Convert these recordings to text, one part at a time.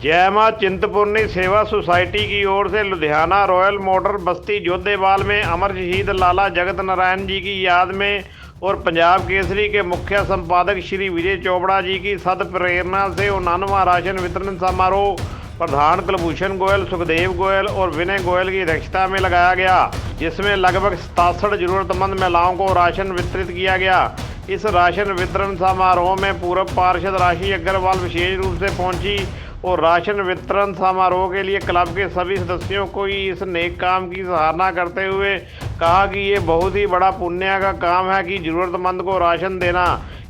जय मां चिंतपूर्णी सेवा सोसाइटी की ओर से लुधियाना रॉयल मोटर बस्ती जोधेवाल में अमर शहीद लाला जगत नारायण जी की याद में और पंजाब केसरी के मुख्य संपादक श्री विजय चोपड़ा जी की सद प्रेरणा से 89वां राशन वितरण समारोह प्रधान कुलभूषण गोयल, सुखदेव गोयल और विनय गोयल की अध्यक्षता में लगाया गया, जिसमें लगभग 67 जरूरतमंद महिलाओं को राशन वितरित किया गया। इस राशन वितरण समारोह में पूर्व पार्षद राशि अग्रवाल विशेष रूप से पहुंची और राशन वितरण समारोह के लिए क्लब के सभी सदस्यों को इस नेक काम की सराहना करते हुए कहा कि ये बहुत ही बड़ा पुण्य का काम है कि ज़रूरतमंद को राशन देना।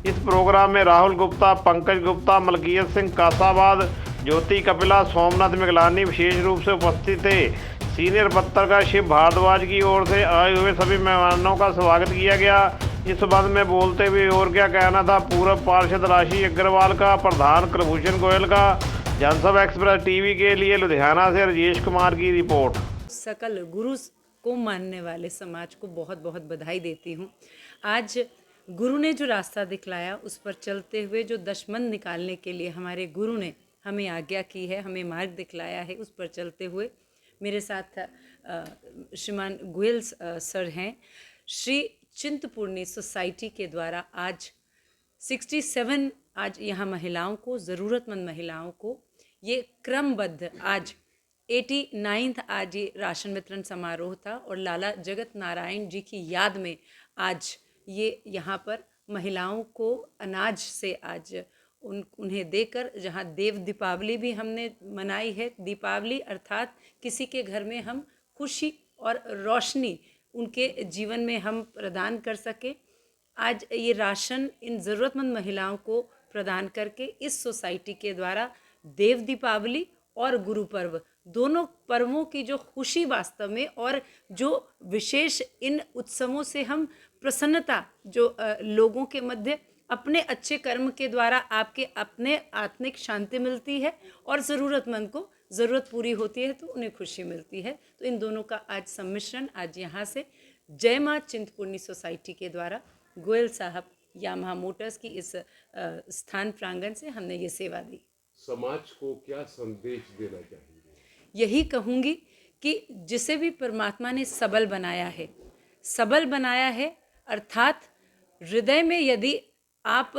इस प्रोग्राम में राहुल गुप्ता, पंकज गुप्ता, मलकीत सिंह कासाबाद, ज्योति कपिला, सोमनाथ मिगलानी विशेष रूप से उपस्थित थे। सीनियर पत्रकार शिव भारद्वाज की ओर से आए हुए सभी मेहमानों का स्वागत किया गया। इस संबंध में बोलते हुए और क्या कहना था पूर्व पार्षद राशि अग्रवाल का, प्रधान कुलभूषण गोयल का। जनसभा एक्सप्रेस टीवी के लिए लुधियाना से राजेश कुमार की रिपोर्ट। सकल गुरु को मानने वाले समाज को बहुत बहुत बधाई देती हूँ। आज गुरु ने जो रास्ता दिखलाया उस पर चलते हुए जो दशमन निकालने के लिए हमारे गुरु ने हमें आज्ञा की है, हमें मार्ग दिखलाया है, उस पर चलते हुए मेरे साथ श्रीमान गोयल सर हैं। श्री चिंतपूर्णी सोसाइटी के द्वारा आज 67 आज यहाँ महिलाओं को, ज़रूरतमंद महिलाओं को ये क्रमबद्ध आज 89th आज ये राशन वितरण समारोह था और लाला जगत नारायण जी की याद में आज ये यहाँ पर महिलाओं को अनाज से आज उन्हें देकर, जहाँ देव दीपावली भी हमने मनाई है, दीपावली अर्थात किसी के घर में हम खुशी और रोशनी उनके जीवन में हम प्रदान कर सके। आज ये राशन इन ज़रूरतमंद महिलाओं को प्रदान करके इस सोसाइटी के द्वारा देव दीपावली और गुरु पर्व दोनों पर्वों की जो खुशी वास्तव में और जो विशेष इन उत्सवों से हम प्रसन्नता जो लोगों के मध्य अपने अच्छे कर्म के द्वारा आपके अपने आत्मिक शांति मिलती है और ज़रूरतमंद को ज़रूरत पूरी होती है तो उन्हें खुशी मिलती है। तो इन दोनों का आज सम्मिश्रण आज यहाँ से जय मां चिंतपूर्णी सोसाइटी के द्वारा गोयल साहब यामाहा मोटर्स की इस स्थान प्रांगण से हमने ये सेवा दी। समाज को क्या संदेश देना चाहिए? यही कहूँगी कि जिसे भी परमात्मा ने सबल बनाया है अर्थात हृदय में यदि आप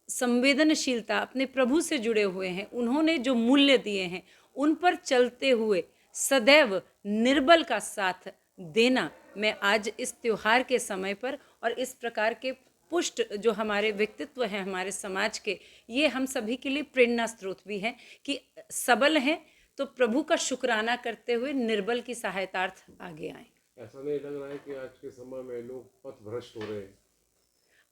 संवेदनशीलता अपने प्रभु से जुड़े हुए हैं, उन्होंने जो मूल्य दिए हैं उन पर चलते हुए सदैव निर्बल का साथ देना, मैं आज इस त्योहार के समय पर और इस प्रकार के पुष्ट जो हमारे व्यक्तित्व हैं हमारे समाज के, ये हम सभी के लिए प्रेरणा स्रोत भी हैं कि सबल हैं तो प्रभु का शुक्राना करते हुए निर्बल की सहायतार्थ आगे आएं। ऐसा नहीं लग रहा है कि आज के समय में लोग पथभ्रष्ट हो रहे हैं?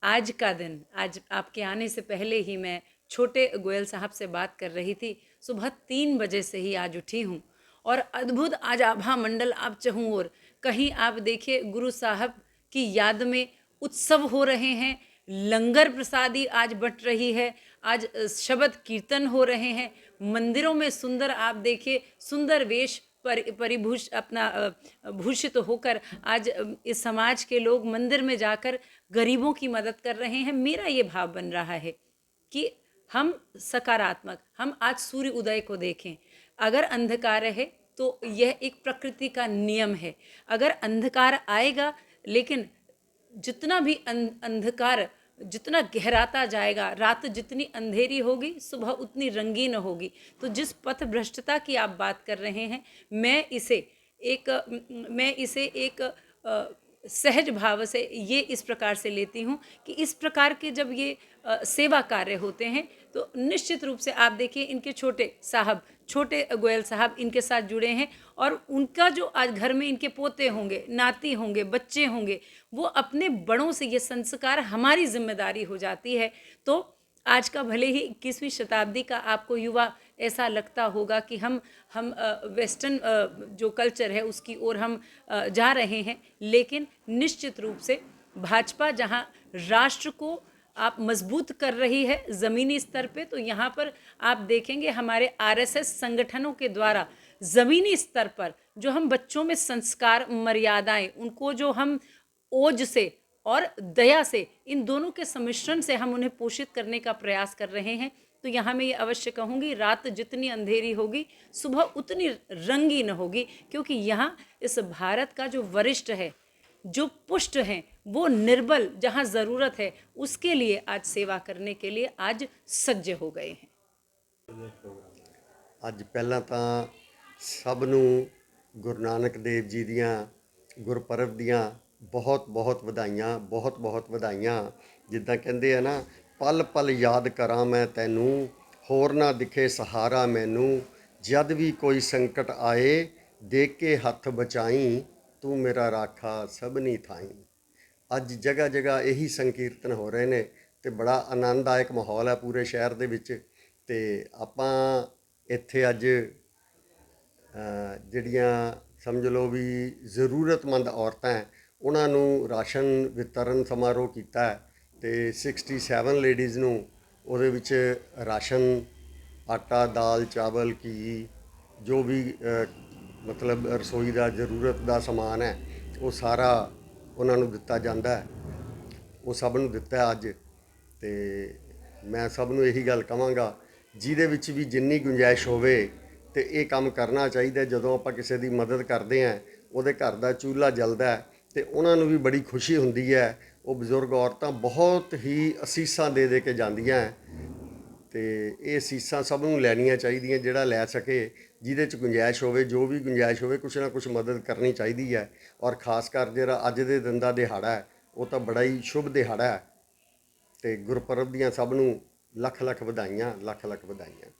आज का दिन, आज आपके आने से पहले ही मैं छोटे गोयल साहब से बात कर रही थी। सुबह 3 बजे से ही आज उठी हूँ और अद्भुत आज आभा मंडल आप चहूँ और कहीं आप देखिए गुरु साहब की याद में उत्सव हो रहे हैं, लंगर प्रसादी आज बट रही है, आज शब्द कीर्तन हो रहे हैं, मंदिरों में सुंदर आप देखिए सुंदर वेश भूषित होकर आज इस समाज के लोग मंदिर में जाकर गरीबों की मदद कर रहे हैं। मेरा ये भाव बन रहा है कि हम सकारात्मक, हम आज सूर्य उदय को देखें। अगर अंधकार है तो यह एक प्रकृति का नियम है, अगर अंधकार आएगा, लेकिन जितना भी अंधकार जितना गहराता जाएगा, रात जितनी अंधेरी होगी सुबह उतनी रंगीन होगी। तो जिस पथ भ्रष्टता की आप बात कर रहे हैं, मैं इसे एक सहज भाव से ये इस प्रकार से लेती हूँ कि इस प्रकार के जब ये सेवा कार्य होते हैं तो निश्चित रूप से आप देखिए इनके छोटे गोयल साहब इनके साथ जुड़े हैं और उनका जो आज घर में इनके पोते होंगे, नाती होंगे, बच्चे होंगे, वो अपने बड़ों से ये संस्कार हमारी जिम्मेदारी हो जाती है। तो आज का भले ही 21वीं शताब्दी का आपको युवा ऐसा लगता होगा कि हम वेस्टर्न जो कल्चर है उसकी ओर हम जा रहे हैं, लेकिन निश्चित रूप से भाजपा जहां राष्ट्र को आप मजबूत कर रही है ज़मीनी स्तर पे, तो यहाँ पर आप देखेंगे हमारे आरएसएस संगठनों के द्वारा ज़मीनी स्तर पर जो हम बच्चों में संस्कार, मर्यादाएं, उनको जो हम ओज से और दया से, इन दोनों के सम्मिश्रण से हम उन्हें पोषित करने का प्रयास कर रहे हैं। तो यहाँ मैं ये अवश्य कहूँगी, रात जितनी अंधेरी होगी, सुबह उतनी रंगीन होगी, क्योंकि यहाँ इस भारत का जो वरिष्ठ है, जो पुष्ट हैं, वो निर्बल जहाँ ज़रूरत है उसके लिए आज सेवा करने के लिए आज सज्ज हो गए हैं। ਅੱਜ ਪਹਿਲਾਂ ਤਾਂ ਸਭ ਨੂੰ ਗੁਰੂ ਨਾਨਕ ਦੇਵ ਜੀ ਦੀਆਂ ਗੁਰਪੁਰਬ ਦੀਆਂ ਬਹੁਤ ਬਹੁਤ ਵਧਾਈਆਂ, ਬਹੁਤ ਬਹੁਤ ਵਧਾਈਆਂ। ਜਿੱਦਾਂ ਕਹਿੰਦੇ ਆ ਨਾ, ਪਲ ਪਲ ਯਾਦ ਕਰਾਂ ਮੈਂ ਤੈਨੂੰ, ਹੋਰ ਨਾ ਦਿਖੇ ਸਹਾਰਾ ਮੈਨੂੰ, ਜਦ ਵੀ ਕੋਈ ਸੰਕਟ ਆਏ ਦੇਖ ਕੇ ਹੱਥ ਬਚਾਈ, ਤੂੰ ਮੇਰਾ ਰਾਖਾ ਸਭਨੀ ਥਾਈ। ਅੱਜ ਜਗ੍ਹਾ ਜਗ੍ਹਾ ਇਹੀ ਸੰਕੀਰਤਨ ਹੋ ਰਹੇ ਨੇ ਤੇ ਬੜਾ ਆਨੰਦਦਾਇਕ ਮਾਹੌਲ ਹੈ ਪੂਰੇ ਸ਼ਹਿਰ ਦੇ ਵਿੱਚ। ਤੇ ਆਪਾਂ ਇੱਥੇ ਅੱਜ ਜਿਹੜੀਆਂ ਸਮਝ ਲਓ ਵੀ ਜ਼ਰੂਰਤਮੰਦ ਔਰਤਾਂ ਹੈ, ਉਹਨਾਂ ਨੂੰ ਰਾਸ਼ਨ ਵਿਤਰਨ ਸਮਾਰੋਹ ਕੀਤਾ ਹੈ ਤੇ 67 ਲੇਡੀਜ਼ ਨੂੰ ਉਹਦੇ ਵਿੱਚ ਰਾਸ਼ਨ, ਆਟਾ, ਦਾਲ, ਚਾਵਲ, ਘੀ, ਜੋ ਵੀ ਮਤਲਬ ਰਸੋਈ ਦਾ ਜ਼ਰੂਰਤ ਦਾ ਸਮਾਨ ਹੈ, ਉਹ ਸਾਰਾ ਉਹਨਾਂ ਨੂੰ ਦਿੱਤਾ ਜਾਂਦਾ ਹੈ। ਉਹ ਸਭ ਨੂੰ ਦਿੱਤਾ ਅੱਜ। ਤੇ ਮੈਂ ਸਭ ਨੂੰ ਇਹੀ ਗੱਲ ਕਹਾਂਗਾ, ਜਿਹਦੇ ਵਿੱਚ ਵੀ ਜਿੰਨੀ ਗੁੰਜਾਇਸ਼ ਹੋਵੇ ਤੇ ਇਹ ਕੰਮ ਕਰਨਾ ਚਾਹੀਦਾ। ਜਦੋਂ ਆਪਾਂ ਕਿਸੇ ਦੀ ਮਦਦ ਕਰਦੇ ਹਾਂ, ਉਹਦੇ ਘਰ ਦਾ ਚੁੱਲ੍ਹਾ ਜਲਦਾ ਹੈ ਤੇ ਉਹਨਾਂ ਨੂੰ ਵੀ ਬੜੀ ਖੁਸ਼ੀ ਹੁੰਦੀ ਹੈ। ਉਹ ਬਜ਼ੁਰਗ ਔਰਤਾਂ ਬਹੁਤ ਹੀ ਅਸੀਸਾਂ ਦੇ ਦੇ ਕੇ ਜਾਂਦੀਆਂ ਤੇ ਇਹ ਅਸੀਸਾਂ ਸਭ ਨੂੰ ਲੈਣੀਆਂ ਚਾਹੀਦੀਆਂ। ਜਿਹੜਾ ਲੈ ਸਕੇ, ਜਿਹਦੇ 'ਚ ਗੁੰਜਾਇਸ਼ ਹੋਵੇ, ਜੋ ਵੀ ਗੁੰਜਾਇਸ਼ ਹੋਵੇ, ਕੁਛ ਨਾ ਕੁਛ ਮਦਦ ਕਰਨੀ ਚਾਹੀਦੀ ਹੈ। ਔਰ ਖਾਸ ਕਰ ਜਿਹੜਾ ਅੱਜ ਦੇ ਦਿਨ ਦਾ ਦਿਹਾੜਾ ਹੈ, ਉਹ ਤਾਂ ਬੜਾ ਹੀ ਸ਼ੁਭ ਦਿਹਾੜਾ ਹੈ। ਤੇ ਗੁਰਪੁਰਬ ਦੀਆਂ ਸਭ ਨੂੰ ਲੱਖ ਲੱਖ ਵਧਾਈਆਂ, ਲੱਖ ਲੱਖ ਵਧਾਈਆਂ।